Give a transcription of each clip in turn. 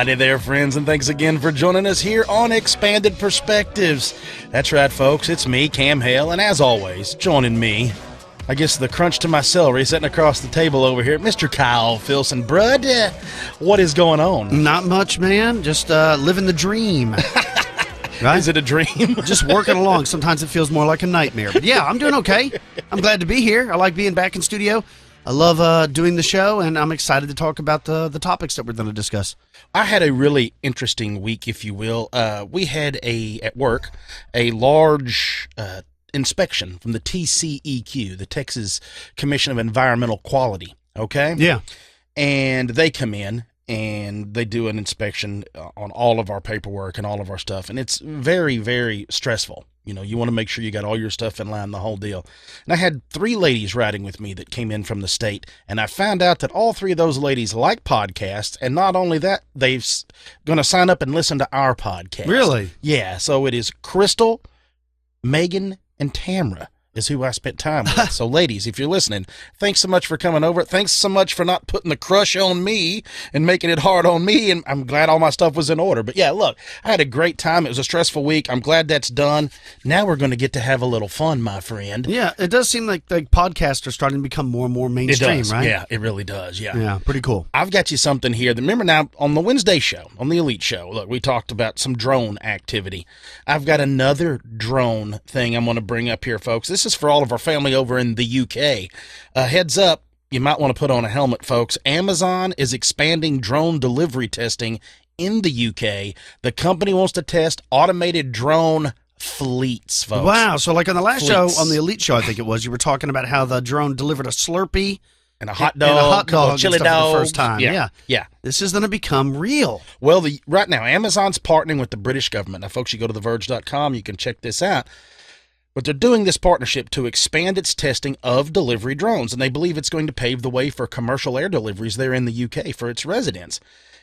Howdy there, friends, and thanks again for joining us here on Expanded Perspectives. That's right, folks, it's me, Cam Hale, and as always, joining me, I guess the crunch to my celery sitting across the table over here, Mr. Kyle Filson. Brud, what is going on? Not much, man. Just living the dream. Right? Is it a dream? Just working along. Sometimes it feels more like a nightmare. But yeah, I'm doing okay. I'm glad to be here. I like being back in studio. I love doing the show, and I'm excited to talk about the topics that we're going to discuss. I had a really interesting week, if you will. We had at work a large inspection from the TCEQ, the Texas Commission of Environmental Quality. Okay? Yeah. And they come in and they do an inspection on all of our paperwork and all of our stuff. And it's very, very stressful. You know, you want to make sure you got all your stuff in line, the whole deal. And I had 3 ladies riding with me that came in from the state, and I found out that all 3 of those ladies like podcasts, and not only that, they're going to sign up and listen to our podcast. Really? Yeah, so it is Crystal, Megan, and Tamra is who I spent time with. So, ladies, if you're listening, thanks so much for coming over. Thanks so much for not putting the crush on me and making it hard on me, and I'm glad all my stuff was in order. But, yeah, look, I had a great time. It was a stressful week. I'm glad that's done. Now we're going to get to have a little fun, my friend. Yeah, it does seem like podcasts are starting to become more and more mainstream, it does. right? Yeah, it really does, yeah. Yeah, pretty cool. I've got you something here. Remember now, on the Wednesday show, on the Elite Show, look, we talked about some drone activity. I've got another drone thing I'm going to bring up here, folks. This is for all of our family over in the UK. Heads up, you might want to put on a helmet, folks. Amazon is expanding drone delivery testing in the UK. The company wants to test automated drone fleets, folks. Wow. So like on the last show, on the Elite Show, I think it was, you were talking about how the drone delivered a Slurpee and a hot dog, chili dog for the first time. Yeah. This is going to become real. Well, right now, Amazon's partnering with the British government. Now, folks, you go to theverge.com, you can check this out. But they're doing this partnership to expand its testing of delivery drones, and they believe it's going to pave the way for commercial air deliveries there in the UK for its residents.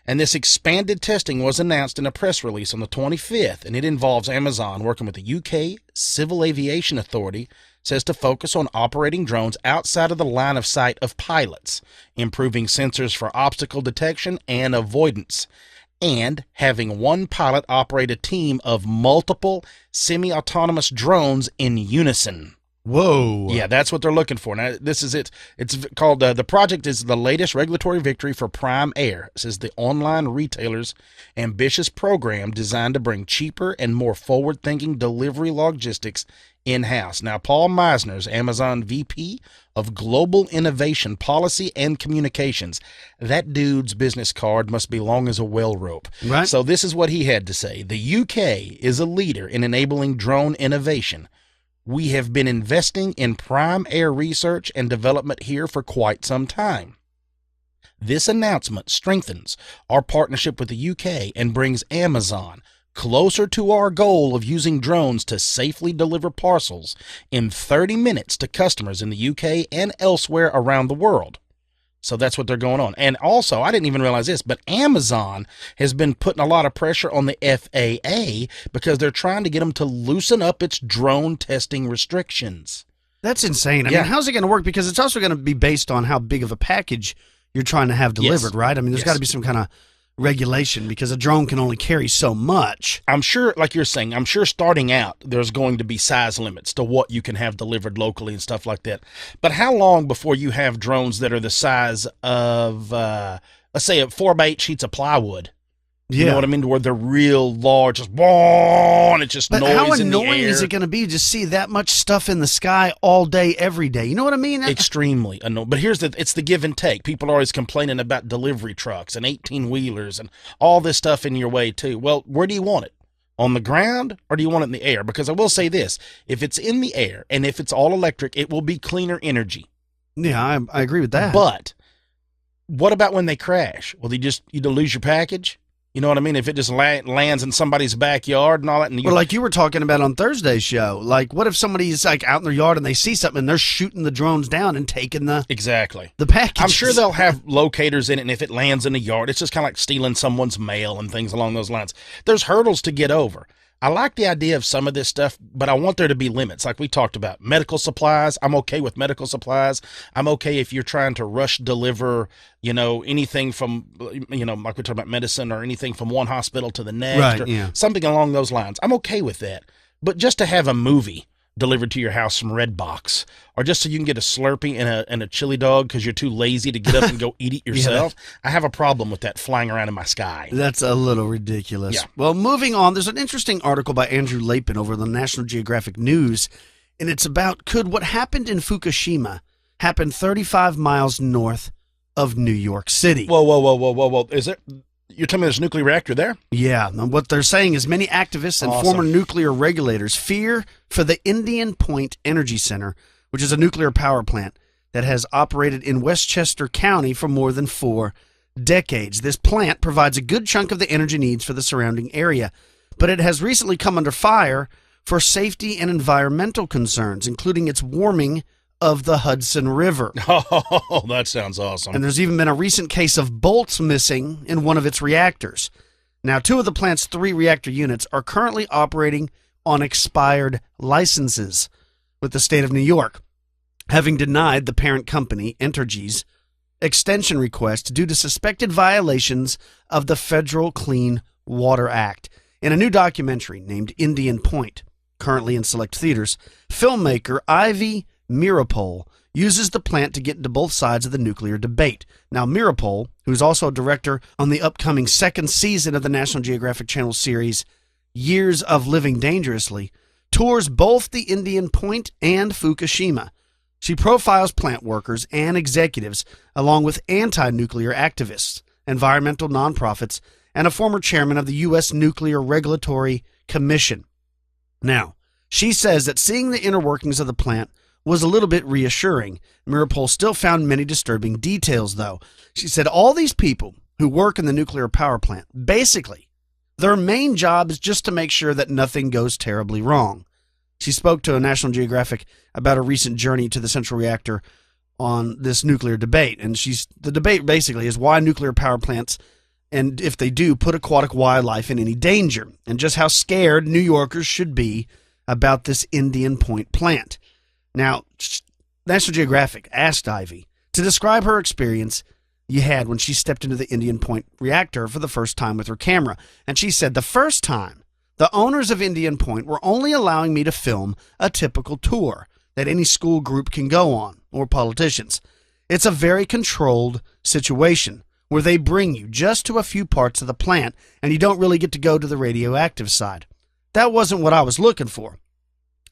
And this expanded testing was announced in a press release on the 25th, and it involves Amazon working with the UK Civil Aviation Authority, says to focus on operating drones outside of the line of sight of pilots, improving sensors for obstacle detection and avoidance, and having one pilot operate a team of multiple semi-autonomous drones in unison. Whoa. Yeah, that's what they're looking for. Now, this is it. It's called, the project is the latest regulatory victory for Prime Air. This is the online retailer's ambitious program designed to bring cheaper and more forward-thinking delivery logistics in-house. Now, Paul Meisner's Amazon VP of Global Innovation Policy and Communications. That dude's business card must be long as a well rope. Right. So this is what he had to say. The UK is a leader in enabling drone innovation. We have been investing in prime air research and development here for quite some time. This announcement strengthens our partnership with the UK and brings Amazon closer to our goal of using drones to safely deliver parcels in 30 minutes to customers in the UK and elsewhere around the world. So that's what they're going on. And also, I didn't even realize this, but Amazon has been putting a lot of pressure on the FAA because they're trying to get them to loosen up its drone testing restrictions. That's insane. I mean, how's it going to work? Because it's also going to be based on how big of a package you're trying to have delivered, right? I mean, there's got to be some kind of regulation because a drone can only carry so much. I'm sure, like you're saying, I'm sure starting out there's going to be size limits to what you can have delivered locally and stuff like that. But how long before you have drones that are the size of, let's say, 4x8 sheets of plywood? Yeah. You know what I mean? Where they're real large, just and it's just but noise how in the annoying air. is it going to be to see that much stuff in the sky all day, every day? You know what I mean? Extremely annoying. But it's the give and take. People are always complaining about delivery trucks and 18-wheelers and all this stuff in your way too. Well, where do you want it? On the ground, or do you want it in the air? Because I will say this, if it's in the air and if it's all electric, it will be cleaner energy. Yeah, I agree with that. But what about when they crash? Will you lose your package? You know what I mean? If it just lands in somebody's backyard and all that. And well, like you were talking about on Thursday's show, like what if somebody's like out in their yard and they see something and they're shooting the drones down and taking the package? I'm sure they'll have locators in it, and if it lands in the yard, it's just kind of like stealing someone's mail and things along those lines. There's hurdles to get over. I like the idea of some of this stuff, but I want there to be limits. Like we talked about medical supplies. I'm okay with medical supplies. I'm okay if you're trying to rush deliver, anything from, like we talked about medicine or anything from one hospital to the next Right, or yeah. something along those lines. I'm okay with that. But just to have a movie delivered to your house from Redbox, or just so you can get a Slurpee and a chili dog because you're too lazy to get up and go eat it yourself, I have a problem with that flying around in my sky. That's a little ridiculous. Yeah. Well, moving on, there's an interesting article by Andrew Lapin over the National Geographic News, and it's about could what happened in Fukushima happen 35 miles north of New York City? Whoa. Is it? You're telling me there's a nuclear reactor there? Yeah, and what they're saying is many activists and Awesome. former nuclear regulators fear for the Indian Point Energy Center, which is a nuclear power plant that has operated in Westchester County for more than 4 decades. This plant provides a good chunk of the energy needs for the surrounding area, but it has recently come under fire for safety and environmental concerns, including its warming of the Hudson River. Oh, that sounds awesome. And there's even been a recent case of bolts missing in one of its reactors. Now, 2 of the plant's 3 reactor units are currently operating on expired licenses with the state of New York, having denied the parent company, Entergy's, extension request due to suspected violations of the Federal Clean Water Act. In a new documentary named Indian Point, currently in select theaters, filmmaker Ivy Mirapol uses the plant to get into both sides of the nuclear debate. Now, Mirapol, who's also a director on the upcoming 2nd season of the National Geographic Channel series Years of Living Dangerously, tours both the Indian Point and Fukushima. She profiles plant workers and executives, along with anti-nuclear activists, environmental nonprofits, and a former chairman of the U.S. Nuclear Regulatory Commission. Now, she says that seeing the inner workings of the plant was a little bit reassuring. Mirapol still found many disturbing details, though. She said all these people who work in the nuclear power plant, basically, their main job is just to make sure that nothing goes terribly wrong. She spoke to a National Geographic about a recent journey to the central reactor on this nuclear debate. And the debate basically is why nuclear power plants, and if they do, put aquatic wildlife in any danger, and just how scared New Yorkers should be about this Indian Point plant. Now, National Geographic asked Ivy to describe her experience you had when she stepped into the Indian Point reactor for the first time with her camera. And she said, the first time, the owners of Indian Point were only allowing me to film a typical tour that any school group can go on, or politicians. It's a very controlled situation where they bring you just to a few parts of the plant and you don't really get to go to the radioactive side. That wasn't what I was looking for.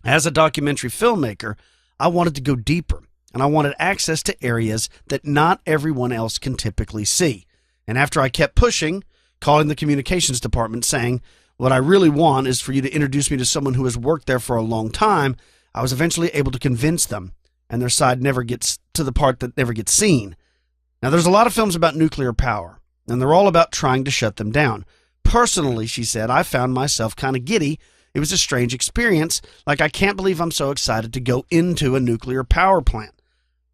As a documentary filmmaker, I wanted to go deeper, and I wanted access to areas that not everyone else can typically see. And after I kept pushing, calling the communications department saying, what I really want is for you to introduce me to someone who has worked there for a long time, I was eventually able to convince them, and their side never gets to the part that never gets seen. Now, there's a lot of films about nuclear power, and they're all about trying to shut them down. Personally, she said, I found myself kind of giddy. It was a strange experience, like I can't believe I'm so excited to go into a nuclear power plant.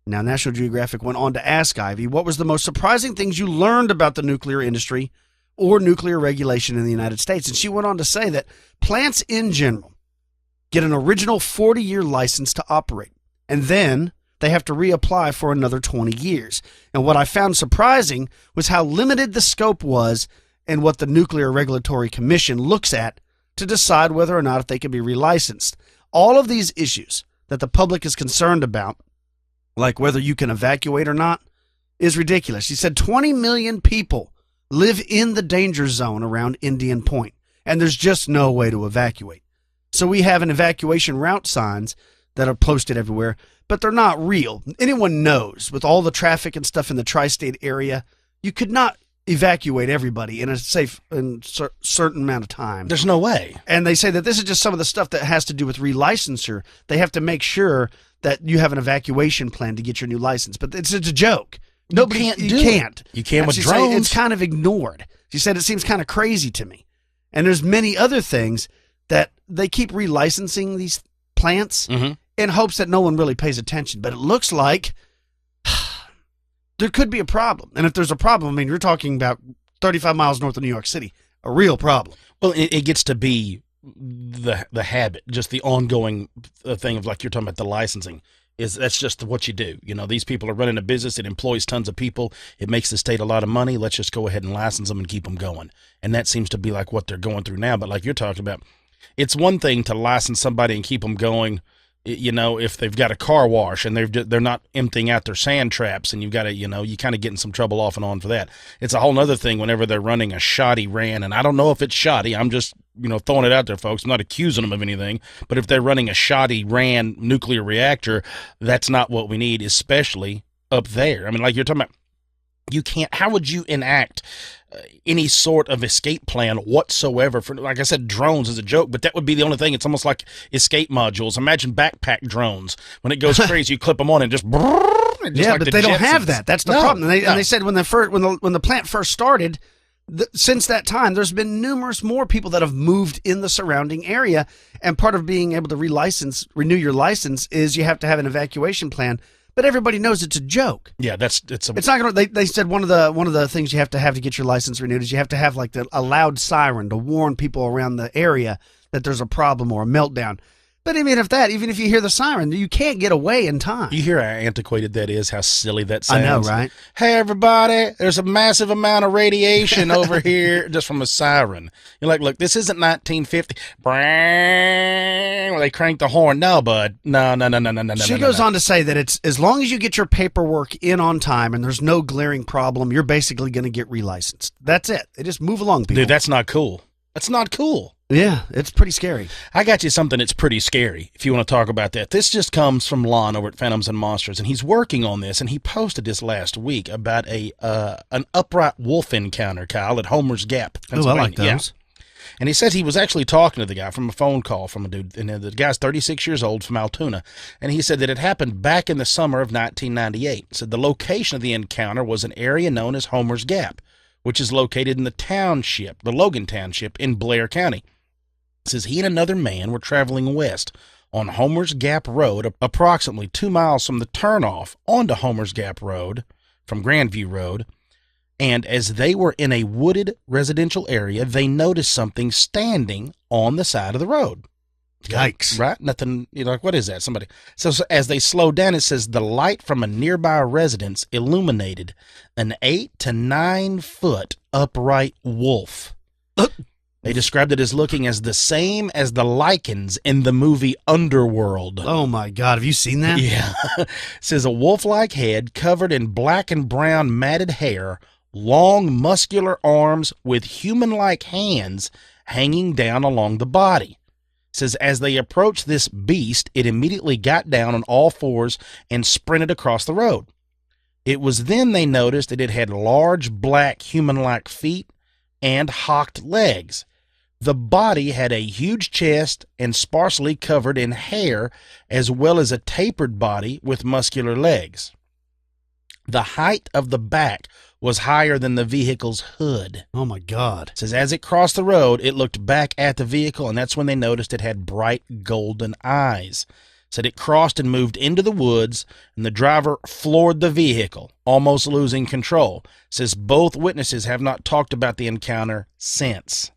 Now, National Geographic went on to ask Ivy, what was the most surprising things you learned about the nuclear industry or nuclear regulation in the United States? And she went on to say that plants in general get an original 40-year license to operate, and then they have to reapply for another 20 years. And what I found surprising was how limited the scope was and what the Nuclear Regulatory Commission looks at to decide whether or not if they can be relicensed. All of these issues that the public is concerned about, like whether you can evacuate or not, is ridiculous. She said 20 million people live in the danger zone around Indian Point, and there's just no way to evacuate. So we have an evacuation route signs that are posted everywhere, but they're not real. Anyone knows, with all the traffic and stuff in the tri-state area, you could not evacuate everybody in a safe and certain amount of time. There's no way. And they say that this is just some of the stuff that has to do with relicensure. They have to make sure that you have an evacuation plan to get your new license. But it's a joke. Nobody can't you do can't. it. You can't And with she said drones. it's kind of ignored. She said it seems kind of crazy to me. And there's many other things that they keep relicensing these plants in hopes that no one really pays attention. But it looks like there could be a problem. And if there's a problem, I mean, you're talking about 35 miles north of New York City, a real problem. Well, it gets to be the habit, just the ongoing thing of, like you're talking about, the licensing. That's just what you do. These people are running a business. It employs tons of people. It makes the state a lot of money. Let's just go ahead and license them and keep them going. And that seems to be like what they're going through now. But like you're talking about, it's one thing to license somebody and keep them going, if they've got a car wash and they're not emptying out their sand traps, and you've got to, you kind of get in some trouble off and on for that. It's a whole other thing whenever they're running a shoddy ran, and I don't know if it's shoddy. I'm just, throwing it out there, folks. I'm not accusing them of anything, but if they're running a shoddy ran nuclear reactor, that's not what we need, especially up there. I mean, like you're talking about, you can't, how would you enact any sort of escape plan whatsoever for, like I said, drones is a joke, but that would be the only thing. It's almost like escape modules. Imagine backpack drones. When it goes crazy, you clip them on and just yeah, like but the they don't Jetsons. have that. That's the problem. And they said when the plant first started, since that time, there's been numerous more people that have moved in the surrounding area, and part of being able to renew your license is you have to have an evacuation plan. But everybody knows it's a joke. Yeah, it's not going to. They said one of the things you have to get your license renewed is you have to have like a loud siren to warn people around the area that there's a problem or a meltdown. But even if you hear the siren, you can't get away in time. You hear how antiquated that is, how silly that sounds. I know, right? Hey, everybody, there's a massive amount of radiation over here just from a siren. You're like, look, this isn't 1950. Where they crank the horn. No, bud. No. She goes on to say that it's as long as you get your paperwork in on time and there's no glaring problem, you're basically going to get relicensed. That's it. They just move along, people. Dude, that's not cool. That's not cool. Yeah, it's pretty scary. I got you something that's pretty scary, if you want to talk about that. This just comes from Lon over at Phantoms and Monsters, and he's working on this, and he posted this last week about an upright wolf encounter, Kyle, at Homer's Gap, Pennsylvania. Oh, I like those. Yeah. And he says he was actually talking to the guy from a phone call from a dude, and the guy's 36 years old from Altoona, and he said that it happened back in the summer of 1998. He said the location of the encounter was an area known as Homer's Gap, which is located in the Logan Township in Blair County. Says he and another man were traveling west on Homer's Gap Road, approximately 2 miles from the turnoff onto Homer's Gap Road from Grandview Road, and as they were in a wooded residential area, they noticed something standing on the side of the road. Yikes. Right? Nothing, like, what is that? Somebody. So as they slowed down, it says the light from a nearby residence illuminated an 8 to 9 foot upright wolf. They described it as looking as the same as the lichens in the movie Underworld. Oh, my God. Have you seen that? Yeah. It says a wolf-like head covered in black and brown matted hair, long muscular arms with human-like hands hanging down along the body. It says as they approached this beast, it immediately got down on all fours and sprinted across the road. It was then they noticed that it had large black human-like feet and hocked legs. The body had a huge chest and sparsely covered in hair, as well as a tapered body with muscular legs. The height of the back was higher than the vehicle's hood. Oh, my God. It says as it crossed the road, it looked back at the vehicle, and that's when they noticed it had bright golden eyes. It said it crossed and moved into the woods, and the driver floored the vehicle, almost losing control. It says both witnesses have not talked about the encounter since.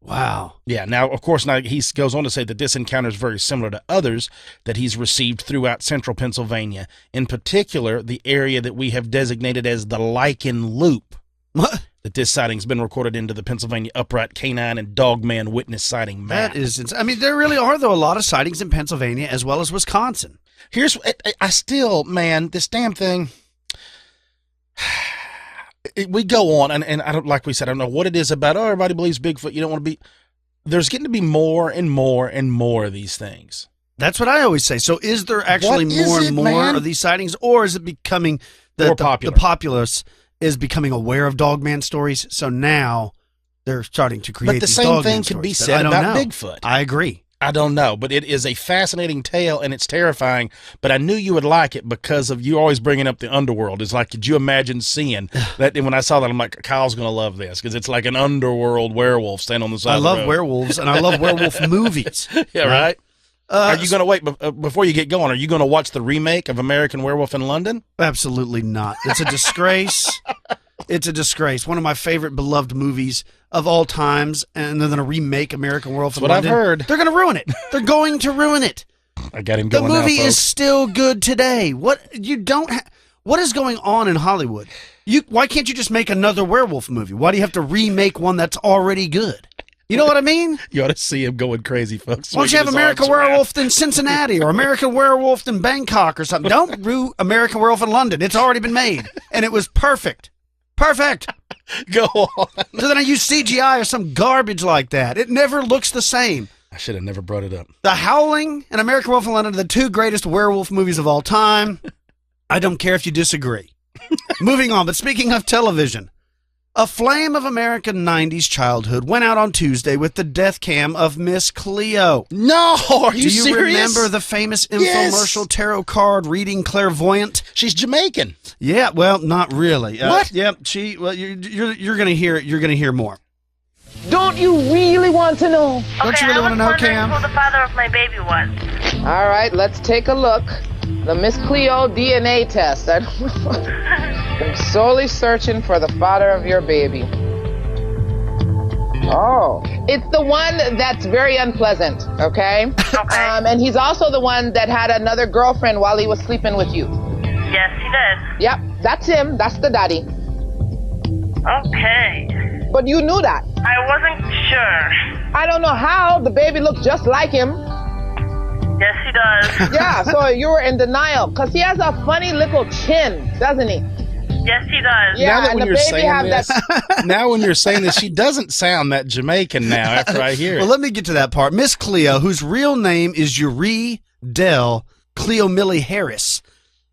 Wow. Yeah. Now, of course, he goes on to say that this encounter is very similar to others that he's received throughout central Pennsylvania, in particular, the area that we have designated as the Lichen Loop. What? That this sighting's been recorded into the Pennsylvania Upright Canine and Dogman Witness Sighting Map. That is insane. I mean, there really are, though, a lot of sightings in Pennsylvania as well as Wisconsin. Here's, man, this damn thing. We go on, and I don't, like we said, I don't know what it is about, everybody believes Bigfoot. You don't want to be, there's getting to be more and more and more of these things. That's what I always say. So is there actually more and more of these sightings, or is it becoming the populace is becoming aware of Dogman stories? So now they're starting to create these Dogman stories. But the same thing could be said about Bigfoot. I agree. I don't know, but it is a fascinating tale, and it's terrifying, but I knew you would like it because of you always bringing up the underworld. It's like, could you imagine seeing that? And when I saw that, I'm like, Kyle's going to love this because it's like an underworld werewolf standing on the side of the road. I love werewolves, and I love werewolf movies. Yeah, right? Are you going to wait, before you get going, are you going to watch the remake of American Werewolf in London? Absolutely not. It's a disgrace. It's a disgrace. One of my favorite beloved movies of all times, and they're going to remake American Werewolf in That's what London. I've heard. They're going to ruin it. They're going to ruin it. I got him The going now, movie is folks. still good today. What is going on in Hollywood? Why can't you just make another werewolf movie? Why do you have to remake one that's already good? You know what I mean? You ought to see him going crazy, folks. Why don't you have American Werewolf in Cincinnati or American Werewolf in Bangkok or something? Don't do American Werewolf in London. It's already been made, and it was perfect. Perfect. Go on. So then I use CGI or some garbage like that. It never looks the same. I should have never brought it up. The Howling and American Werewolf in London are the two greatest werewolf movies of all time. I don't care if you disagree. Moving on, but speaking of television, a flame of American 90s childhood went out on Tuesday with the death cam of Miss Cleo. No, are you Do you serious? remember the famous Yes. infomercial tarot card reading clairvoyant? She's Jamaican. Yeah, well, not really. What? Yep, you're going to hear it. You're going to hear more. Don't you really want to know? Don't you really want to know, Cam? Who the father of my baby was? All right, let's take a look. The Miss Cleo DNA test. I'm solely searching for the father of your baby. Oh. It's the one that's very unpleasant, okay? Okay. And he's also the one that had another girlfriend while he was sleeping with you. Yes, he did. Yep, that's him. That's the daddy. Okay. But you knew that. I wasn't sure. I don't know how. The baby looked just like him. Yes, he does. Yeah, so you were in denial. Because he has a funny little chin, doesn't he? Yes, he does. Yeah, now that and when the you're baby saying have this, that. now when you're saying this, she doesn't sound that Jamaican now after I hear it. Well, let me get to that part. Miss Cleo, whose real name is Uri Dell Cleo Millie Harris.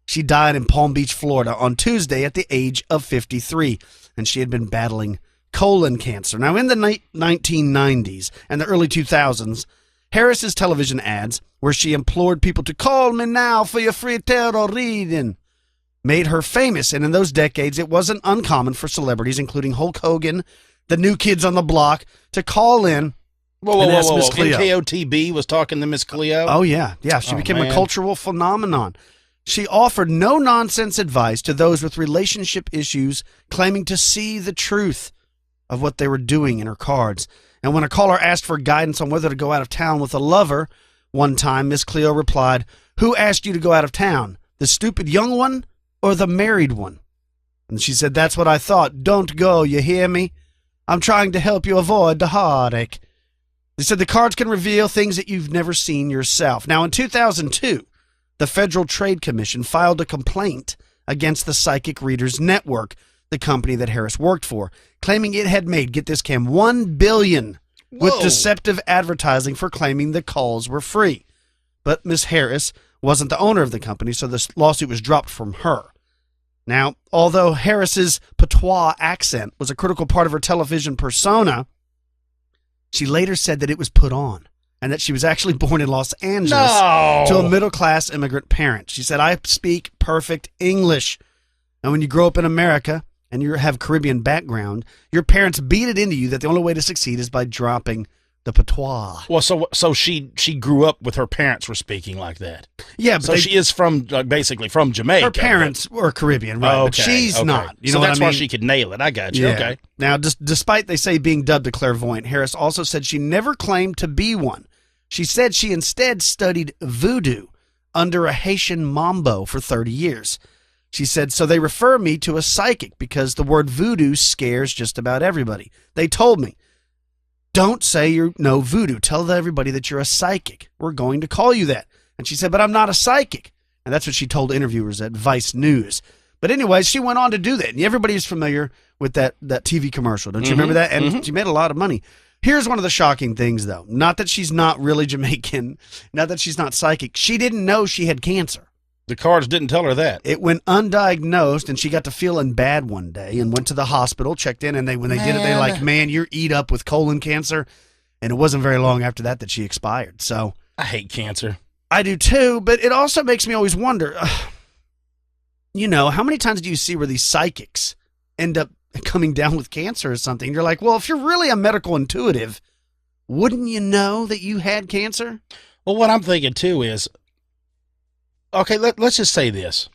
She died in Palm Beach, Florida on Tuesday at the age of 53, and she had been battling colon cancer. Now, in the 1990s and the early 2000s, Harris's television ads, where she implored people to call me now for your free tarot reading, made her famous. And in those decades, it wasn't uncommon for celebrities, including Hulk Hogan, the New Kids on the Block, to call in Whoa, and ask whoa. Miss Cleo. NKOTB was talking to Miss Cleo. Oh, yeah. Yeah, she became a man. cultural phenomenon. She offered no-nonsense advice to those with relationship issues, claiming to see the truth of what they were doing in her cards. And when a caller asked for guidance on whether to go out of town with a lover, one time Miss Cleo replied, "Who asked you to go out of town? The stupid young one or the married one?" And she said, "That's what I thought. Don't go, you hear me? I'm trying to help you avoid the heartache." They said the cards can reveal things that you've never seen yourself. Now, in 2002, the Federal Trade Commission filed a complaint against the Psychic Readers Network, the company that Harris worked for, claiming it had made, get this, Cam, $1 billion with Whoa. deceptive advertising for claiming the calls were free. But Miss Harris wasn't the owner of the company, so this lawsuit was dropped from her. Now, although Harris's patois accent was a critical part of her television persona, she later said that it was put on and that she was actually born in Los Angeles to a middle-class immigrant parent. She said, "I speak perfect English." And when you grow up in America and you have Caribbean background, your parents beat it into you that the only way to succeed is by dropping the patois. Well, so she grew up with her parents were speaking like that. Yeah, but So she is from basically from Jamaica. her parents were Caribbean, right? But she's not. You so know that's what I why mean? she could nail it. I got you. Yeah. Okay. Now, despite they say being dubbed a clairvoyant, Harris also said she never claimed to be one. She said she instead studied voodoo under a Haitian mambo for 30 years. She said, "So they refer me to a psychic because the word voodoo scares just about everybody. They told me, don't say you know voodoo. Tell everybody that you're a psychic. We're going to call you that." And she said, "But I'm not a psychic." And that's what she told interviewers at Vice News. But anyways, she went on to do that. And everybody's familiar with that TV commercial. Don't you remember that? And she made a lot of money. Here's one of the shocking things, though. Not that she's not really Jamaican. Not that she's not psychic. She didn't know she had cancer. The cards didn't tell her that. It went undiagnosed, and she got to feeling bad one day and went to the hospital, checked in, and when they did it, they like, "Man, you're eat up with colon cancer." And it wasn't very long after that she expired. So I hate cancer. I do too, but it also makes me always wonder, how many times do you see where these psychics end up coming down with cancer or something? You're like, well, if you're really a medical intuitive, wouldn't you know that you had cancer? Well, what I'm thinking too is, okay, let's just say this.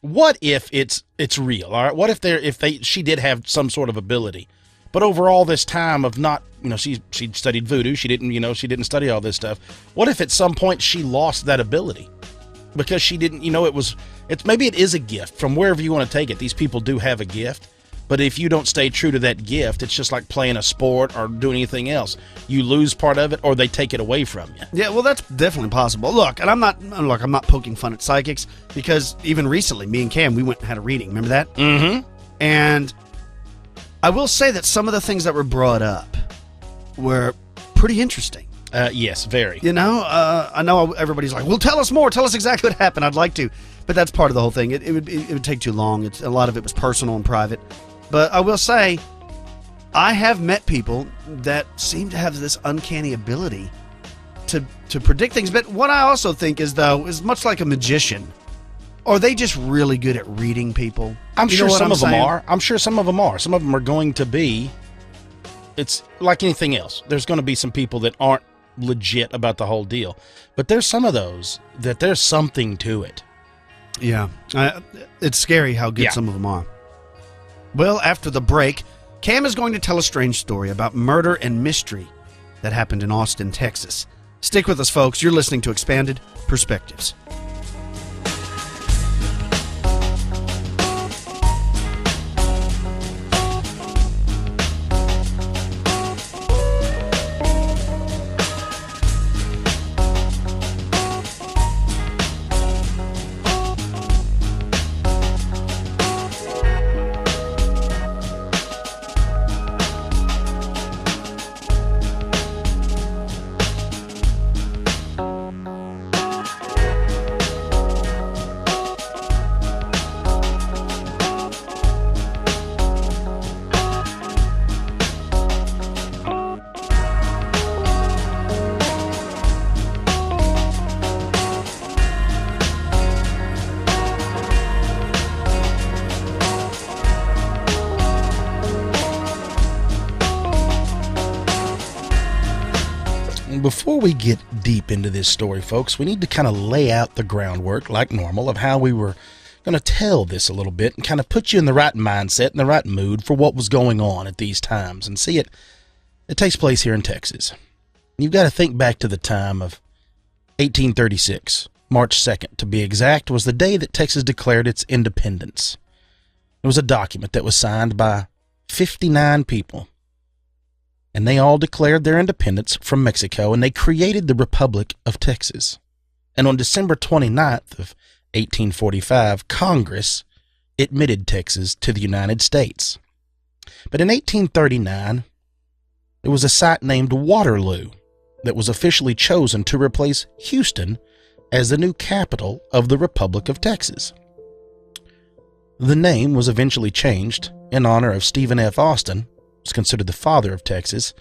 what if it's real? All right, what if she did have some sort of ability, but over all this time of not, she studied voodoo, she didn't study all this stuff. What if at some point she lost that ability because she didn't, maybe it is a gift from wherever you want to take it. These people do have a gift, but if you don't stay true to that gift, it's just like playing a sport or doing anything else. You lose part of it, or they take it away from you. Yeah, well, that's definitely possible. Look, and I'm not poking fun at psychics, because even recently, me and Cam, we went and had a reading. Remember that? Mm-hmm. And I will say that some of the things that were brought up were pretty interesting. Yes, very. I know everybody's like, well, tell us more. Tell us exactly what happened. I'd like to. But that's part of the whole thing. It would take too long. A lot of it was personal and private. But I will say, I have met people that seem to have this uncanny ability to predict things. But what I also think is much like a magician. Are they just really good at reading people? I'm sure some of them are. Some of them are going to be. It's like anything else. There's going to be some people that aren't legit about the whole deal. But there's some of those that there's something to it. Yeah. It's scary how good some of them are. Well, after the break, Cam is going to tell a strange story about murder and mystery that happened in Austin, Texas. Stick with us, folks. You're listening to Expanded Perspectives. Before we get deep into this story, folks, we need to kind of lay out the groundwork, like normal, of how we were going to tell this a little bit and kind of put you in the right mindset and the right mood for what was going on at these times. And see, it takes place here in Texas. You've got to think back to the time of 1836. March 2nd, to be exact, was the day that Texas declared its independence. It was a document that was signed by 59 people. And they all declared their independence from Mexico, and they created the Republic of Texas. And on December 29th of 1845, Congress admitted Texas to the United States. But in 1839, there was a site named Waterloo that was officially chosen to replace Houston as the new capital of the Republic of Texas. The name was eventually changed in honor of Stephen F. Austin, was considered the father of Texas,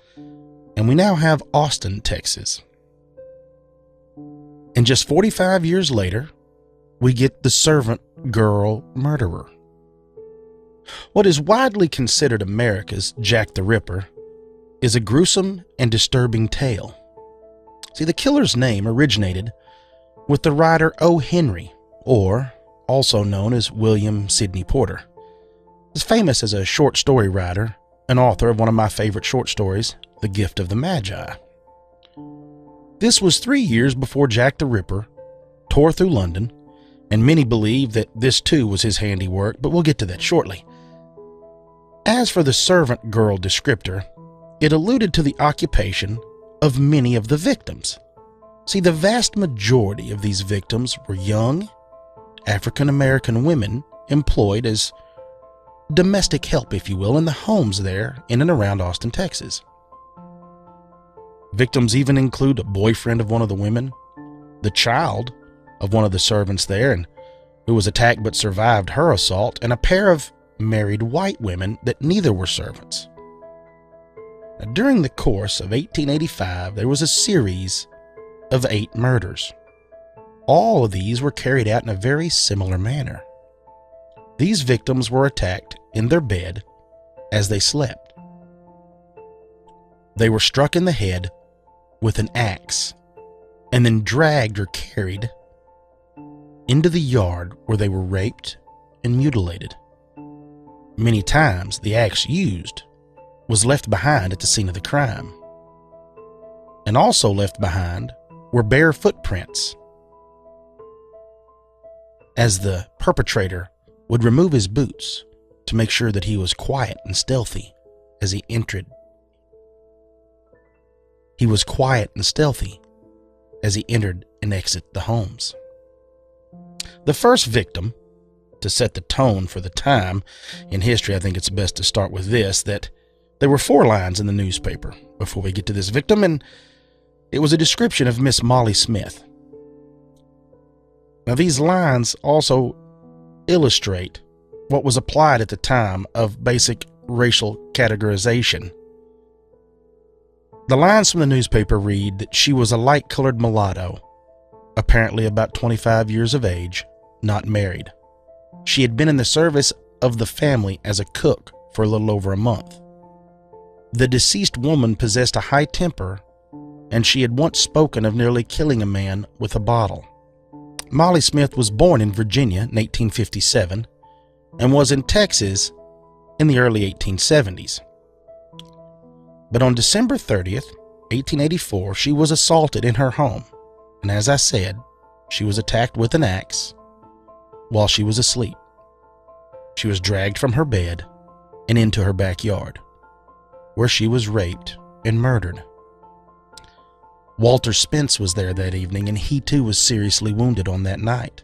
and we now have Austin, Texas. And just 45 years later, we get the servant girl murderer. What is widely considered America's Jack the Ripper is a gruesome and disturbing tale. See, the killer's name originated with the writer O. Henry, or also known as William Sidney Porter. He's famous as a short story writer, an author of one of my favorite short stories, The Gift of the Magi. This was 3 years before Jack the Ripper tore through London, and many believe that this too was his handiwork, but we'll get to that shortly. As for the servant girl descriptor, it alluded to the occupation of many of the victims. See, the vast majority of these victims were young, African-American women employed as domestic help, if you will, in the homes there in and around Austin, Texas. Victims even include a boyfriend of one of the women, the child of one of the servants there, and who was attacked but survived her assault, and a pair of married white women that neither were servants. Now, during the course of 1885, there was a series of 8 murders. All of these were carried out in a very similar manner. These victims were attacked in their bed as they slept. They were struck in the head with an axe and then dragged or carried into the yard where they were raped and mutilated. Many times, the axe used was left behind at the scene of the crime. And also left behind were bare footprints, as the perpetrator would remove his boots to make sure that he was quiet and stealthy as he entered. He was quiet and stealthy as he entered and exited the homes. The first victim, to set the tone for the time in history, I think it's best to start with this, that there were 4 lines in the newspaper before we get to this victim, and it was a description of Miss Molly Smith. Now, these lines also illustrate what was applied at the time of basic racial categorization. The lines from the newspaper read that she was a light-colored mulatto, apparently about 25 years of age, not married. She had been in the service of the family as a cook for a little over a month. The deceased woman possessed a high temper, and she had once spoken of nearly killing a man with a bottle. Molly Smith was born in Virginia in 1857 and was in Texas in the early 1870s. But on December 30th, 1884, she was assaulted in her home, and as I said, she was attacked with an axe while she was asleep. She was dragged from her bed and into her backyard, where she was raped and murdered. Walter Spence was there that evening, and he too was seriously wounded on that night.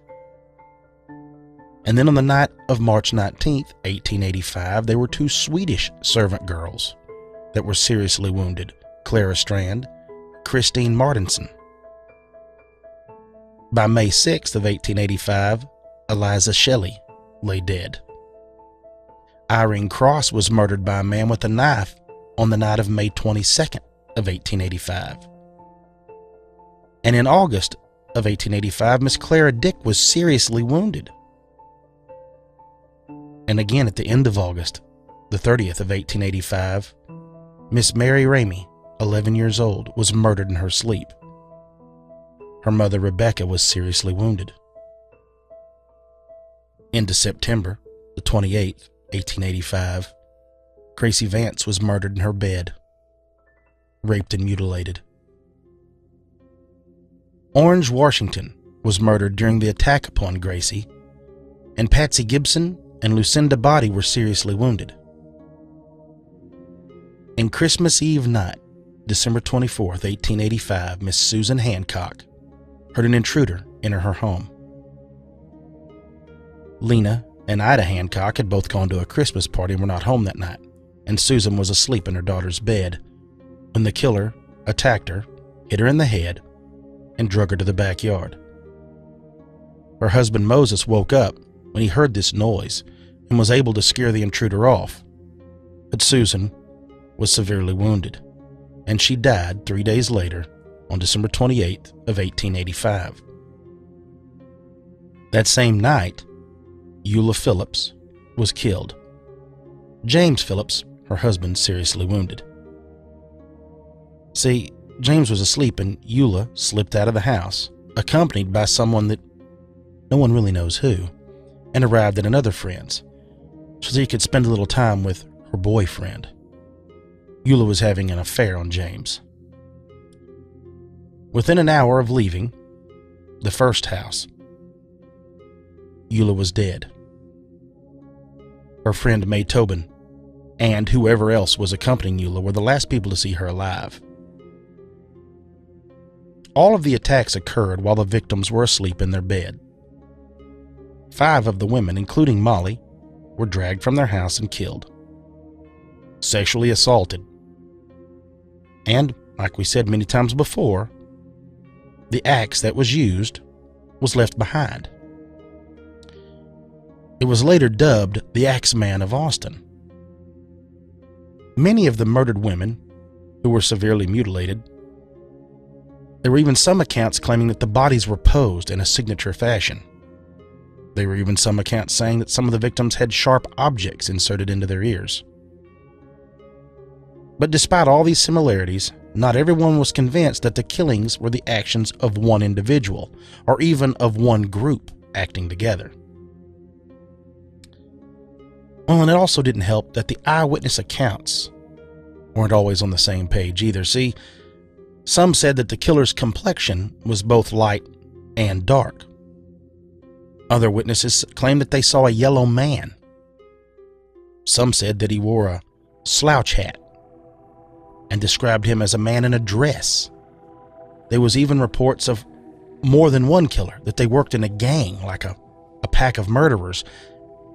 And then on the night of March 19th, 1885, there were 2 Swedish servant girls that were seriously wounded, Clara Strand, Christine Martinson. By May 6th of 1885, Eliza Shelley lay dead. Irene Cross was murdered by a man with a knife on the night of May 22nd of 1885. And in August of 1885, Miss Clara Dick was seriously wounded. And again at the end of August, the 30th of 1885, Miss Mary Ramey, 11 years old, was murdered in her sleep. Her mother, Rebecca, was seriously wounded. Into September, the 28th, 1885, Gracie Vance was murdered in her bed, raped and mutilated. Orange Washington was murdered during the attack upon Gracie, and Patsy Gibson and Lucinda Body were seriously wounded. And Christmas Eve night, December 24th, 1885, Miss Susan Hancock heard an intruder enter her home. Lena and Ida Hancock had both gone to a Christmas party and were not home that night, and Susan was asleep in her daughter's bed when the killer attacked her, hit her in the head, and drug her to the backyard. Her husband Moses woke up when he heard this noise and was able to scare the intruder off, but Susan was severely wounded, and she died 3 days later on December 28th of 1885. That same night, Eula Phillips was killed. James Phillips, her husband, seriously wounded. See, James was asleep and Eula slipped out of the house, accompanied by someone that no one really knows who, and arrived at another friend's, so he could spend a little time with her boyfriend. Eula was having an affair on James. Within an hour of leaving the first house, Eula was dead. Her friend May Tobin and whoever else was accompanying Eula were the last people to see her alive. All of the attacks occurred while the victims were asleep in their bed. 5 of the women, including Molly, were dragged from their house and killed, sexually assaulted, and, like we said many times before, the axe that was used was left behind. It was later dubbed the Axe Man of Austin. Many of the murdered women, who were severely mutilated, there were even some accounts claiming that the bodies were posed in a signature fashion. There were even some accounts saying that some of the victims had sharp objects inserted into their ears. But despite all these similarities, not everyone was convinced that the killings were the actions of one individual, or even of one group acting together. Well, and it also didn't help that the eyewitness accounts weren't always on the same page either. See, some said that the killer's complexion was both light and dark. Other witnesses claimed that they saw a yellow man. Some said that he wore a slouch hat and described him as a man in a dress. There was even reports of more than one killer, that they worked in a gang like a pack of murderers,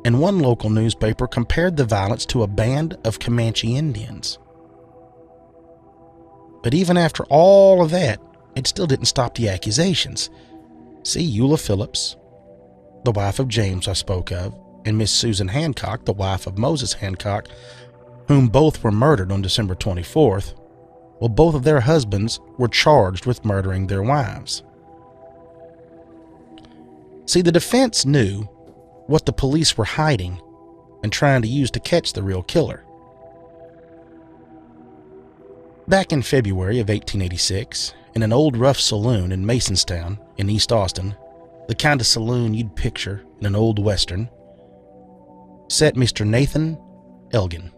and one local newspaper compared the violence to a band of Comanche Indians. But even after all of that, it still didn't stop the accusations. See, Eula Phillips, the wife of James I spoke of, and Miss Susan Hancock, the wife of Moses Hancock, whom both were murdered on December 24th, well, both of their husbands were charged with murdering their wives. See, the defense knew what the police were hiding and trying to use to catch the real killer. Back in February of 1886, in an old rough saloon in Masonstown in East Austin, the kind of saloon you'd picture in an old western, sat Mr. Nathan Elgin.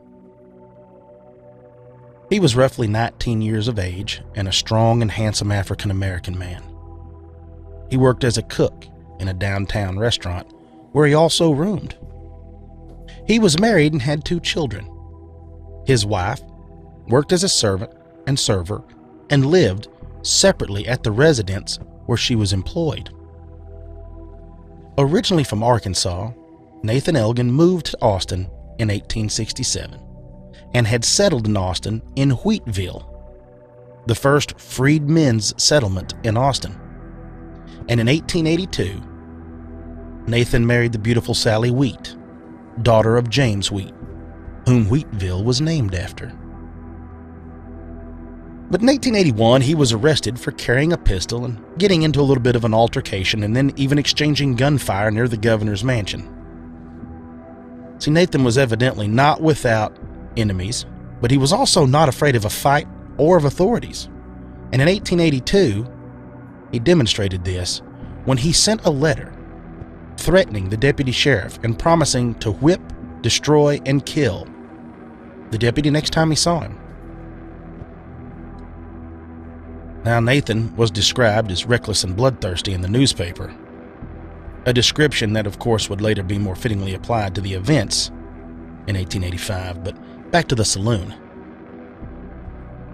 He was roughly 19 years of age and a strong and handsome African-American man. He worked as a cook in a downtown restaurant where he also roomed. He was married and had 2 children. His wife worked as a servant and server and lived separately at the residence where she was employed. Originally from Arkansas, Nathan Elgin moved to Austin in 1867 and had settled in Austin in Wheatville, the first freedmen's settlement in Austin. And in 1882, Nathan married the beautiful Sally Wheat, daughter of James Wheat, whom Wheatville was named after. But in 1881, he was arrested for carrying a pistol and getting into a little bit of an altercation and then even exchanging gunfire near the governor's mansion. See, Nathan was evidently not without enemies, but he was also not afraid of a fight or of authorities. And in 1882, he demonstrated this when he sent a letter threatening the deputy sheriff and promising to whip, destroy, and kill the deputy next time he saw him. Now, Nathan was described as reckless and bloodthirsty in the newspaper, a description that, of course, would later be more fittingly applied to the events in 1885. But back to the saloon.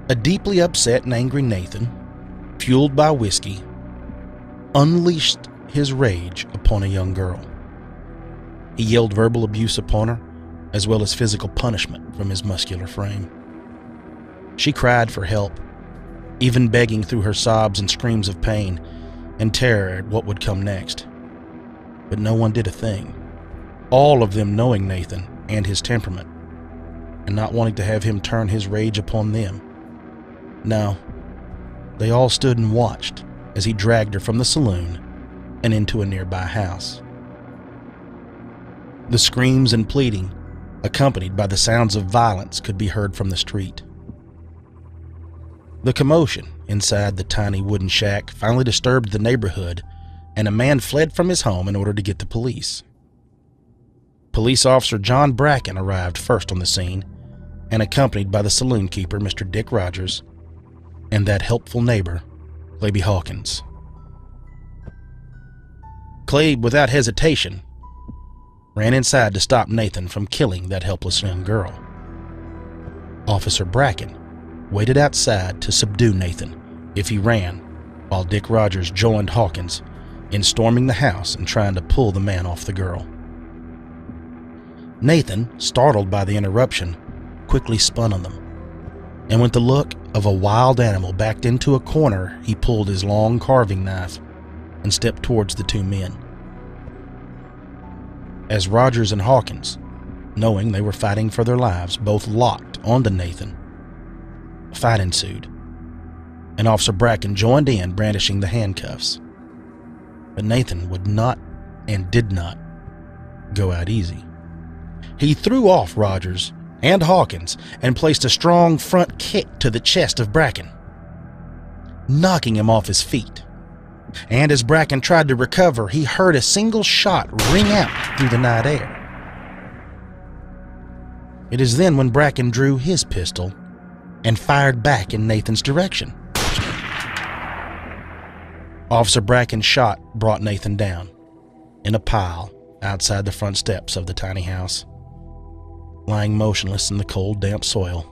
A deeply upset and angry Nathan, fueled by whiskey, unleashed his rage upon a young girl. He yelled verbal abuse upon her, as well as physical punishment from his muscular frame. She cried for help, even begging through her sobs and screams of pain and terror at what would come next. But no one did a thing, all of them knowing Nathan and his temperament, and not wanting to have him turn his rage upon them. No, they all stood and watched as he dragged her from the saloon and into a nearby house. The screams and pleading, accompanied by the sounds of violence, could be heard from the street. The commotion inside the tiny wooden shack finally disturbed the neighborhood, and a man fled from his home in order to get the police. Police officer John Bracken arrived first on the scene, and accompanied by the saloon keeper, Mr. Dick Rogers, and that helpful neighbor, Claby Hawkins. Clabe, without hesitation, ran inside to stop Nathan from killing that helpless young girl. Officer Bracken waited outside to subdue Nathan if he ran, while Dick Rogers joined Hawkins in storming the house and trying to pull the man off the girl. Nathan, startled by the interruption, quickly spun on them, and with the look of a wild animal backed into a corner, he pulled his long carving knife and stepped towards the 2 men. As Rogers and Hawkins, knowing they were fighting for their lives, both locked onto Nathan, a fight ensued, and Officer Bracken joined in, brandishing the handcuffs. But Nathan would not and did not go out easy. He threw off Rogers and Hawkins and placed a strong front kick to the chest of Bracken, knocking him off his feet. And as Bracken tried to recover, he heard a single shot ring out through the night air. It is then when Bracken drew his pistol and fired back in Nathan's direction. Officer Bracken's shot brought Nathan down in a pile outside the front steps of the tiny house, lying motionless in the cold, damp soil.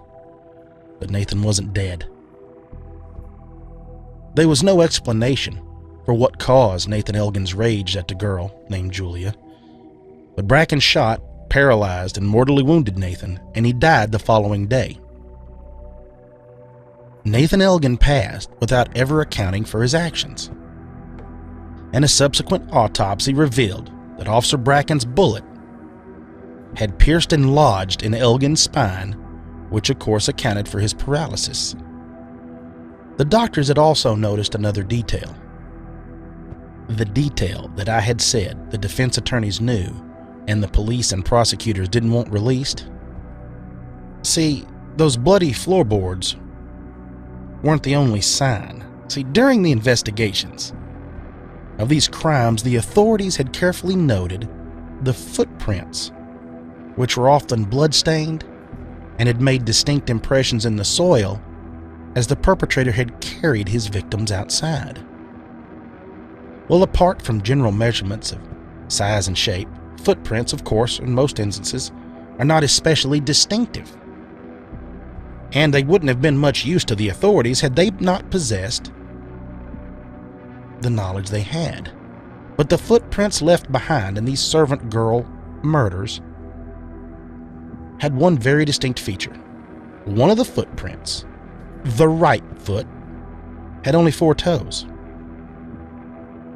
But Nathan wasn't dead. There was no explanation for what caused Nathan Elgin's rage at the girl named Julia, but Bracken's shot paralyzed and mortally wounded Nathan, and he died the following day. Nathan Elgin passed without ever accounting for his actions, and a subsequent autopsy revealed that Officer Bracken's bullet had pierced and lodged in Elgin's spine, which of course accounted for his paralysis. The doctors had also noticed another detail. The detail that I had said the defense attorneys knew and the police and prosecutors didn't want released. See, those bloody floorboards weren't the only sign. See, during the investigations of these crimes, the authorities had carefully noted the footprints, which were often blood-stained and had made distinct impressions in the soil as the perpetrator had carried his victims outside. Well, apart from general measurements of size and shape, footprints, of course, in most instances, are not especially distinctive. And they wouldn't have been much use to the authorities had they not possessed the knowledge they had. But the footprints left behind in these servant girl murders had one very distinct feature. One of the footprints, the right foot, had only 4 toes.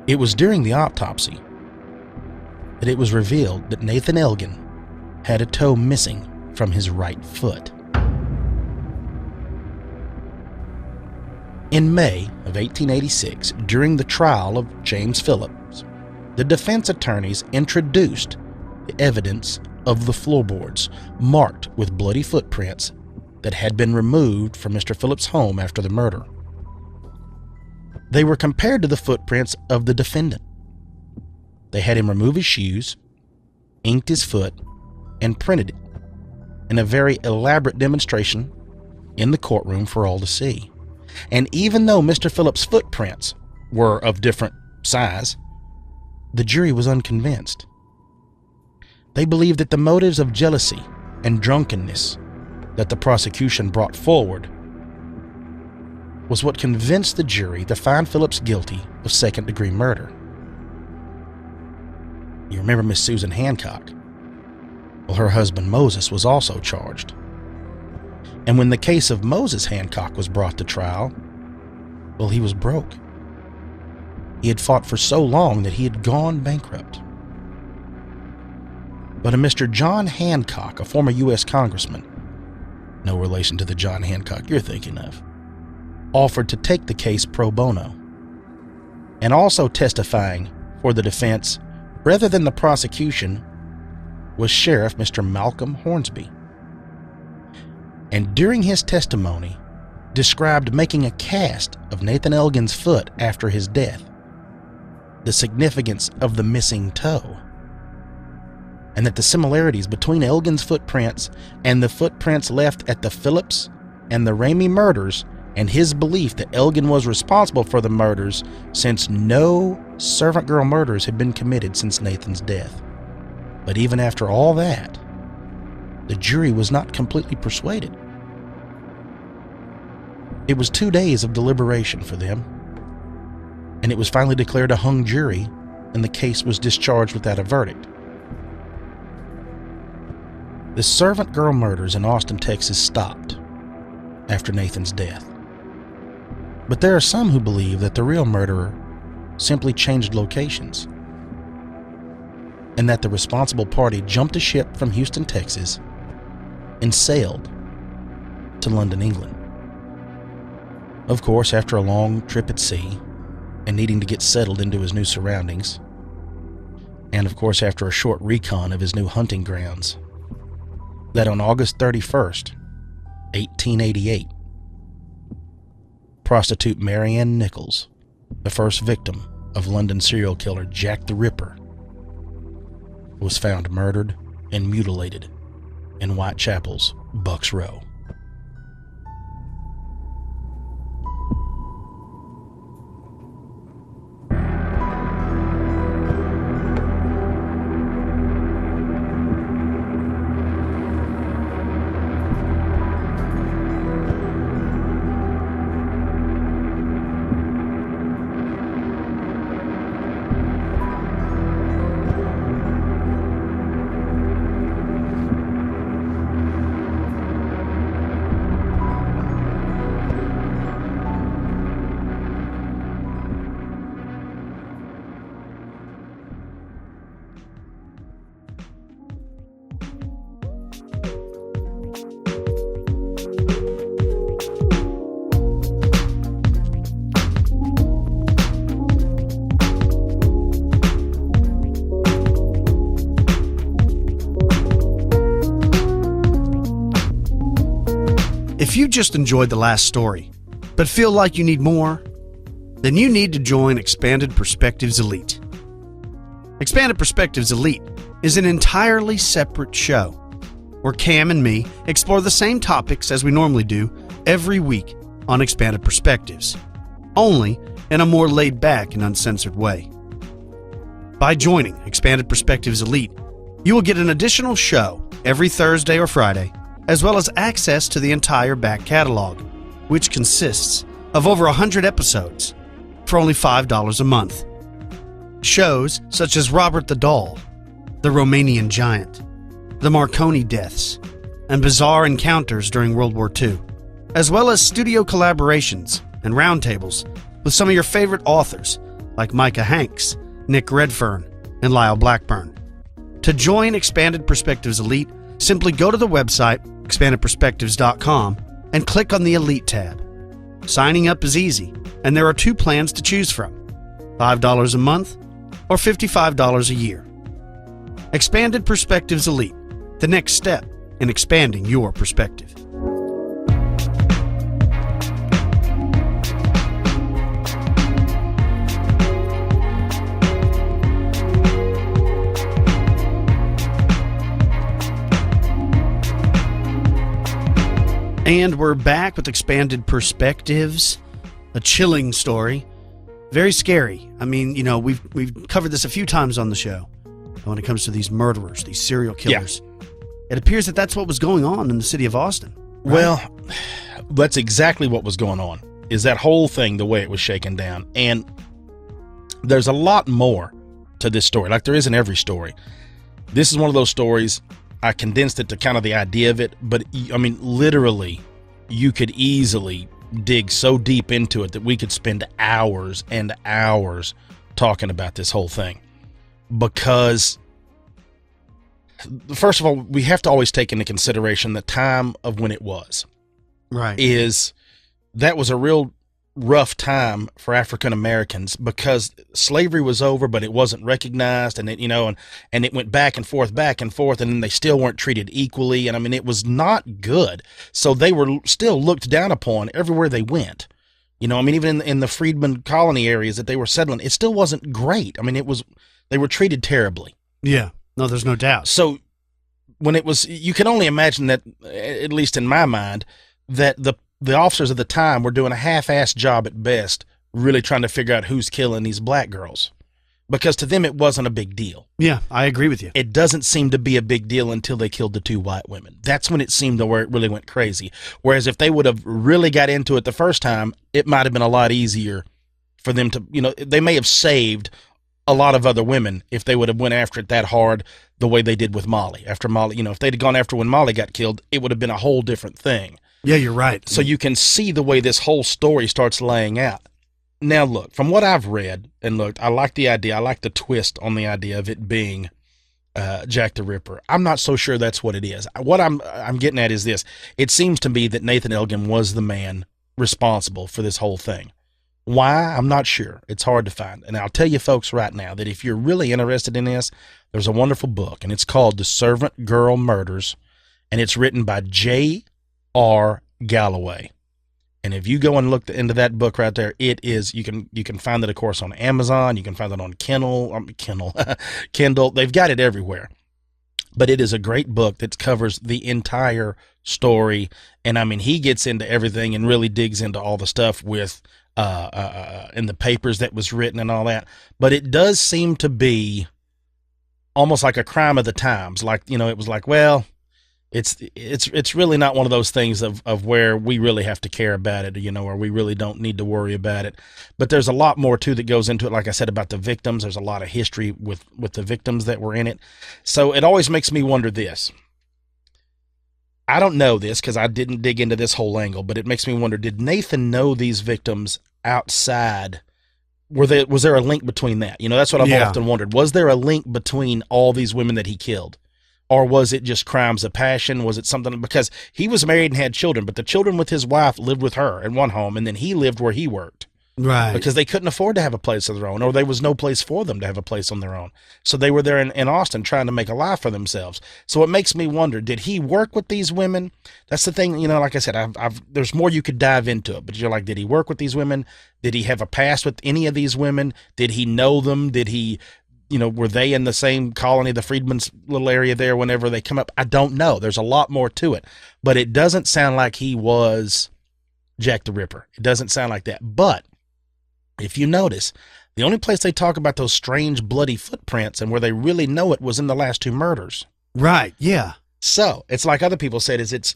It was during the autopsy that it was revealed that Nathan Elgin had a toe missing from his right foot. In May of 1886, during the trial of James Phillips, the defense attorneys introduced the evidence of the floorboards marked with bloody footprints that had been removed from Mr. Phillips' home after the murder. They were compared to the footprints of the defendant. They had him remove his shoes, inked his foot, and printed it in a very elaborate demonstration in the courtroom for all to see. And even though Mr. Phillips' footprints were of different size, the jury was unconvinced. They believed that the motives of jealousy and drunkenness that the prosecution brought forward was what convinced the jury to find Phillips guilty of second-degree murder. You remember Miss Susan Hancock? Well, her husband Moses was also charged. And when the case of Moses Hancock was brought to trial, well, he was broke. He had fought for so long that he had gone bankrupt. But a Mr. John Hancock, a former U.S. congressman, no relation to the John Hancock you're thinking of, offered to take the case pro bono, and also testifying for the defense rather than the prosecution was Sheriff Mr. Malcolm Hornsby. And during his testimony, described making a cast of Nathan Elgin's foot after his death, the significance of the missing toe, and that the similarities between Elgin's footprints and the footprints left at the Phillips and the Ramey murders, and his belief that Elgin was responsible for the murders since no servant girl murders had been committed since Nathan's death. But even after all that, the jury was not completely persuaded. It was 2 days of deliberation for them, and it was finally declared a hung jury, and the case was discharged without a verdict. The servant girl murders in Austin, Texas stopped after Nathan's death. But there are some who believe that the real murderer simply changed locations, and that the responsible party jumped a ship from Houston, Texas, and sailed to London, England. Of course, after a long trip at sea and needing to get settled into his new surroundings, and of course after a short recon of his new hunting grounds, that on August 31st, 1888, prostitute Marianne Nichols, the first victim of London serial killer Jack the Ripper, was found murdered and mutilated in Whitechapel's Bucks Row. If you just enjoyed the last story, but feel like you need more, then you need to join Expanded Perspectives Elite. Expanded Perspectives Elite is an entirely separate show where Cam and me explore the same topics as we normally do every week on Expanded Perspectives, only in a more laid-back and uncensored way. By joining Expanded Perspectives Elite, you will get an additional show every Thursday or Friday, as well as access to the entire back catalog, which consists of over 100 episodes for only $5 a month. Shows such as Robert the Doll, The Romanian Giant, The Marconi Deaths, and Bizarre Encounters during World War II, as well as studio collaborations and roundtables with some of your favorite authors like Micah Hanks, Nick Redfern, and Lyle Blackburn. To join Expanded Perspectives Elite, simply go to the website, expandedperspectives.com, and click on the Elite tab. Signing up is easy, and there are 2 plans to choose from, $5 a month or $55 a year. Expanded Perspectives Elite, the next step in expanding your perspective. And we're back with Expanded Perspectives, a chilling story, very scary. I mean, you know, we've covered this a few times on the show. When it comes to these murderers, these serial killers, It appears that that's what was going on in the city of Austin. Right? Well, that's exactly what was going on. Is that whole thing the way it was shaken down? And there's a lot more to this story, like there is in every story. This is one of those stories. I condensed it to kind of the idea of it, but I mean, literally, you could easily dig so deep into it that we could spend hours and hours talking about this whole thing. Because, first of all, we have to always take into consideration the time of when it was. Right. That was a real rough time for African Americans because slavery was over, but it wasn't recognized, and and it went back and forth, and then they still weren't treated equally, and I mean, it was not good. So they were still looked down upon everywhere they went. You know, I mean, even in the freedmen colony areas that they were settling, it still wasn't great. I mean, they were treated terribly. Yeah, no, there's no doubt. So when it was, you can only imagine that, at least in my mind, that the officers of the time were doing a half-assed job at best, really trying to figure out who's killing these black girls. Because to them, it wasn't a big deal. Yeah, I agree with you. It doesn't seem to be a big deal until they killed the 2 white women. That's when it seemed to where it really went crazy. Whereas if they would have really got into it the first time, it might have been a lot easier for them to, they may have saved a lot of other women if they would have went after it that hard the way they did with Molly. After Molly, if they'd gone after when Molly got killed, it would have been a whole different thing. Yeah, you're right. So you can see the way this whole story starts laying out. Now, look, from what I've read and looked, I like the idea. I like the twist on the idea of it being Jack the Ripper. I'm not so sure that's what it is. What I'm getting at is this. It seems to me that Nathan Elgin was the man responsible for this whole thing. Why? I'm not sure. It's hard to find. And I'll tell you folks right now that if you're really interested in this, there's a wonderful book, and it's called The Servant Girl Murders, and it's written by J.R. Galloway. And if you go and look into that book right there, it is, you can find it, of course, on Amazon. You can find it on Kindle. They've got it everywhere. but it is a great book that covers the entire story. And I mean, he gets into everything and really digs into all the stuff with in the papers that was written and all that. But it does seem to be almost like a crime of the times. Like, you know, it was like, well, it's really not one of those things of where we really have to care about it, you know, or we really don't need to worry about it. But there's a lot more too that goes into it. Like I said about the victims, there's a lot of history with the victims that were in it. So it always makes me wonder this. I don't know this because I didn't dig into this whole angle, but it makes me wonder, did Nathan know these victims outside? Was there a link between that? You know, that's what I've often wondered. Was there a link between all these women that he killed? Or was it just crimes of passion? Was it something? Because he was married and had children, but the children with his wife lived with her in one home, and then he lived where he worked. Right. Because they couldn't afford to have a place of their own, or there was no place for them to have a place on their own. So they were there in Austin trying to make a life for themselves. So it makes me wonder, did he work with these women? That's the thing, you know, like I said, there's more you could dive into it, but you're like, did he work with these women? Did he have a past with any of these women? Did he know them? Did he... You know, were they in the same colony, the Freedmen's little area there whenever they come up? I don't know. There's a lot more to it. But it doesn't sound like he was Jack the Ripper. It doesn't sound like that. But if you notice, the only place they talk about those strange bloody footprints and where they really know it was in the last two murders. Right, yeah. So it's like other people said, it's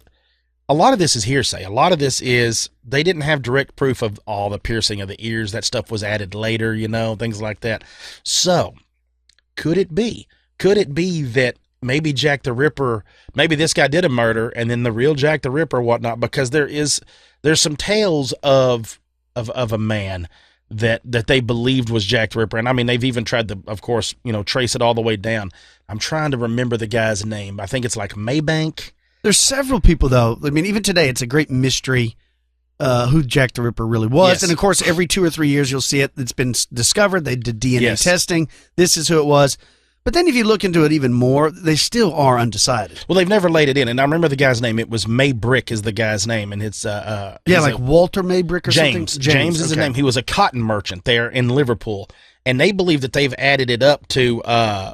a lot of this is hearsay. A lot of this is they didn't have direct proof of all the piercing of the ears. That stuff was added later, you know, things like that. So... could it be? Could it be that maybe Jack the Ripper, maybe this guy did a murder and then the real Jack the Ripper, whatnot? Because there's some tales of a man that they believed was Jack the Ripper. And I mean, they've even tried to, of course, you know, trace it all the way down. I'm trying to remember the guy's name. I think it's like Maybank. There's several people though. I mean, even today, it's a great mystery. Who Jack the Ripper really was. Yes. And of course, every 2 or 3 years, you'll see it. It's been discovered. They did DNA testing. This is who it was. But then if you look into it even more, they still are undecided. Well, they've never laid it in. And I remember the guy's name. It was Maybrick is the guy's name. And it's, like Walter Maybrick or James. something? James is his name. He was a cotton merchant there in Liverpool. And they believe that they've added it up to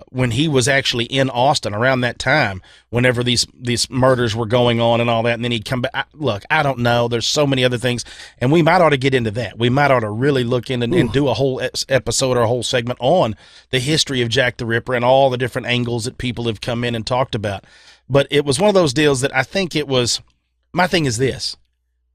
when he was actually in Austin around that time, whenever these murders were going on and all that. And then he'd come back. Look, I don't know. There's so many other things. And we might ought to get into that. We might ought to really look in and do a whole episode or a whole segment on the history of Jack the Ripper and all the different angles that people have come in and talked about. But it was one of those deals that I think it was, my thing is this.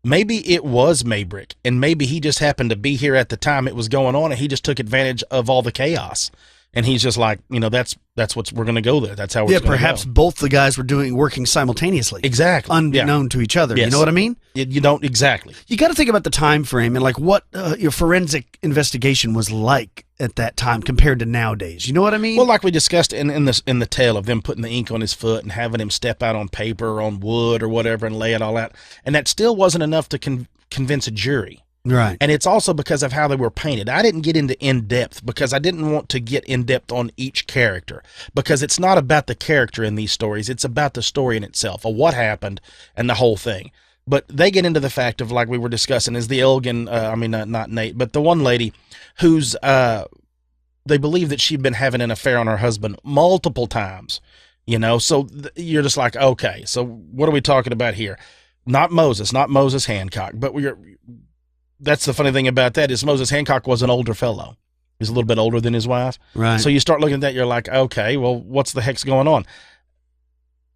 Maybe it was Maybrick, and maybe he just happened to be here at the time it was going on, and he just took advantage of all the chaos. And he's just like, you know, that's what we're going to go there. That's how we're going to go. Yeah, perhaps both the guys were working simultaneously. Exactly. Unknown to each other. Yes. You know what I mean? You don't, exactly. You got to think about the time frame and like what your forensic investigation was like at that time compared to nowadays. You know what I mean? Well, like we discussed in the tale of them putting the ink on his foot and having him step out on paper or on wood or whatever and lay it all out. And that still wasn't enough to convince a jury. Right. And it's also because of how they were painted. I didn't get into in-depth because I didn't want to get in-depth on each character, because it's not about the character in these stories. It's about the story in itself, of what happened and the whole thing. But they get into the fact of, like we were discussing, is the Elgin, not Nate, but the one lady who's, they believe that she'd been having an affair on her husband multiple times, you know? So you're just like, okay, so what are we talking about here? Not Moses Hancock, but that's the funny thing about that is Moses Hancock was an older fellow. He's a little bit older than his wife. Right. So you start looking at that, you're like, okay, well, what's the heck's going on?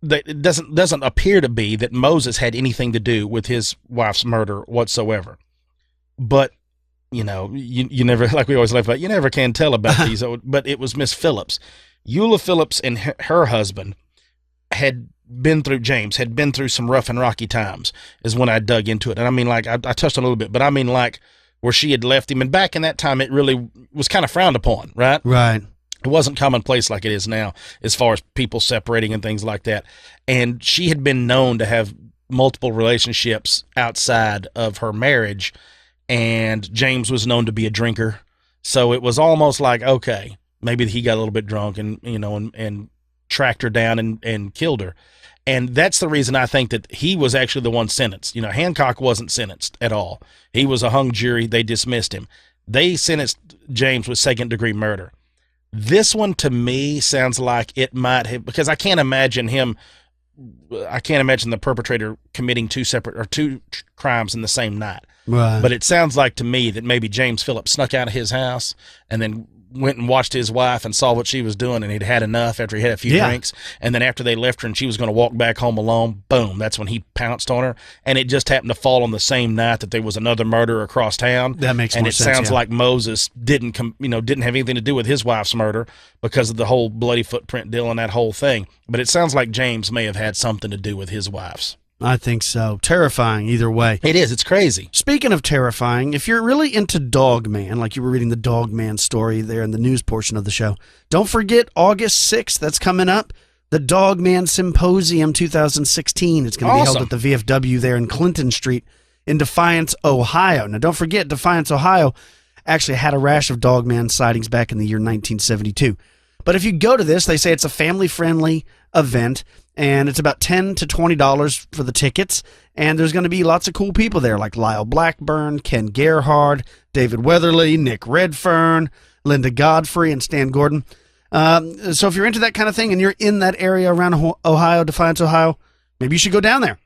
It doesn't appear to be that Moses had anything to do with his wife's murder whatsoever. But, you know, you never, like we always laugh about, you never can tell about these. But it was Miss Phillips. Eula Phillips and her husband had been through some rough and rocky times, is when I dug into it. And I mean, like, I touched on a little bit, but I mean, like, where she had left him. And back in that time, it really was kind of frowned upon, right? Right. It wasn't commonplace like it is now, as far as people separating and things like that. And she had been known to have multiple relationships outside of her marriage, and James was known to be a drinker. So it was almost like, okay, maybe he got a little bit drunk and, you know, and tracked her down and killed her. And that's the reason I think that he was actually the one sentenced. You know, Hancock wasn't sentenced at all. He was a hung jury. They dismissed him. They sentenced James with second-degree murder. This one to me sounds like it might have, because I can't imagine the perpetrator committing two crimes in the same night. Right. But it sounds like to me that maybe James Phillips snuck out of his house and then went and watched his wife and saw what she was doing, and he'd had enough after he had a few drinks. And then after they left her and she was going to walk back home alone, boom, that's when he pounced on her. And it just happened to fall on the same night that there was another murder across town. That makes more sense. And it sounds like Moses didn't have anything to do with his wife's murder because of the whole bloody footprint deal and that whole thing. But it sounds like James may have had something to do with his wife's. I think so. Terrifying either way. It is. It's crazy. Speaking of terrifying, if you're really into Dog Man, like you were reading the Dog Man story there in the news portion of the show, don't forget August 6th, that's coming up, the Dog Man Symposium 2016. It's going to be held at the VFW there in Clinton Street in Defiance, Ohio. Now, don't forget, Defiance, Ohio actually had a rash of Dog Man sightings back in the year 1972. But if you go to this, they say it's a family-friendly event, and it's about $10 to $20 for the tickets, and there's going to be lots of cool people there, like Lyle Blackburn, Ken Gerhard, David Weatherly, Nick Redfern, Linda Godfrey, and Stan Gordon. So if you're into that kind of thing and you're in that area around Ohio, Defiance, Ohio, maybe you should go down there.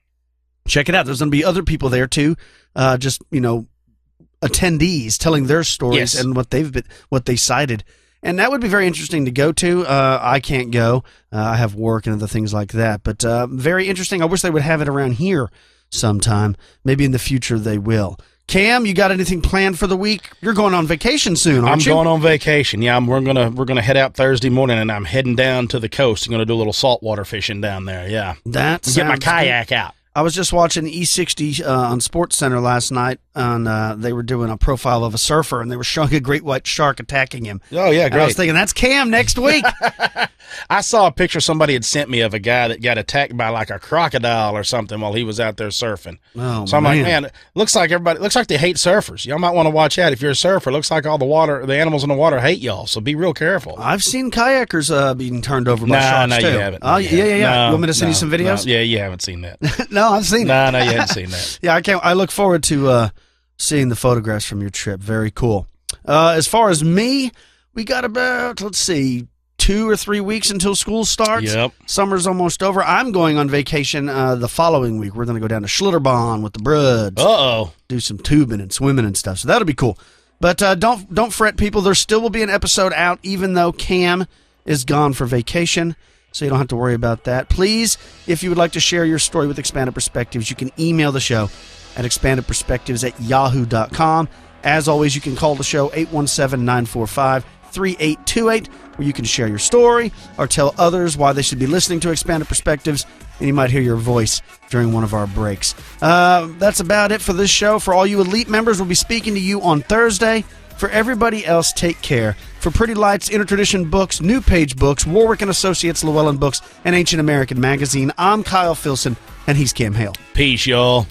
Check it out. There's going to be other people there, too, attendees telling their stories and what they cited. And that would be very interesting to go to. I can't go. I have work and other things like that. But very interesting. I wish they would have it around here sometime. Maybe in the future they will. Cam, you got anything planned for the week? You're going on vacation soon, aren't you? I'm going on vacation. Yeah, we're gonna head out Thursday morning, and I'm heading down to the coast. I'm gonna do a little saltwater fishing down there. Yeah, get my kayak out. I was just watching E60 on SportsCenter last night, and they were doing a profile of a surfer, and they were showing a great white shark attacking him. Oh, yeah, great. And I was thinking, that's Cam next week. I saw a picture somebody had sent me of a guy that got attacked by like a crocodile or something while he was out there surfing. Oh, so I'm like, man, looks like they hate surfers. Y'all might want to watch out. If you're a surfer, it looks like all the animals in the water hate y'all, so be real careful. I've seen kayakers being turned over by sharks, too. No, you haven't. Oh, yeah. No, you want me to send you some videos? No, yeah, you haven't seen that. No, I've seen it. No, you haven't seen that. Yeah, I look forward to seeing the photographs from your trip. Very cool. As far as me, we got about, 2 or 3 weeks until school starts. Yep. Summer's almost over. I'm going on vacation the following week. We're going to go down to Schlitterbahn with the Bruds. Uh-oh. Do some tubing and swimming and stuff. So that'll be cool. But don't fret, people. There still will be an episode out, even though Cam is gone for vacation. So you don't have to worry about that. Please, if you would like to share your story with Expanded Perspectives, you can email the show at expandedperspectives@yahoo.com. As always, you can call the show 817-945-3828, where you can share your story or tell others why they should be listening to Expanded Perspectives, and you might hear your voice during one of our breaks. That's about it for this show. For all you Elite members, we'll be speaking to you on Thursday. For everybody else, take care. For Pretty Lights, Intertradition Books, New Page Books, Warwick & Associates, Llewellyn Books, and Ancient American Magazine, I'm Kyle Filson, and he's Cam Hale. Peace, y'all.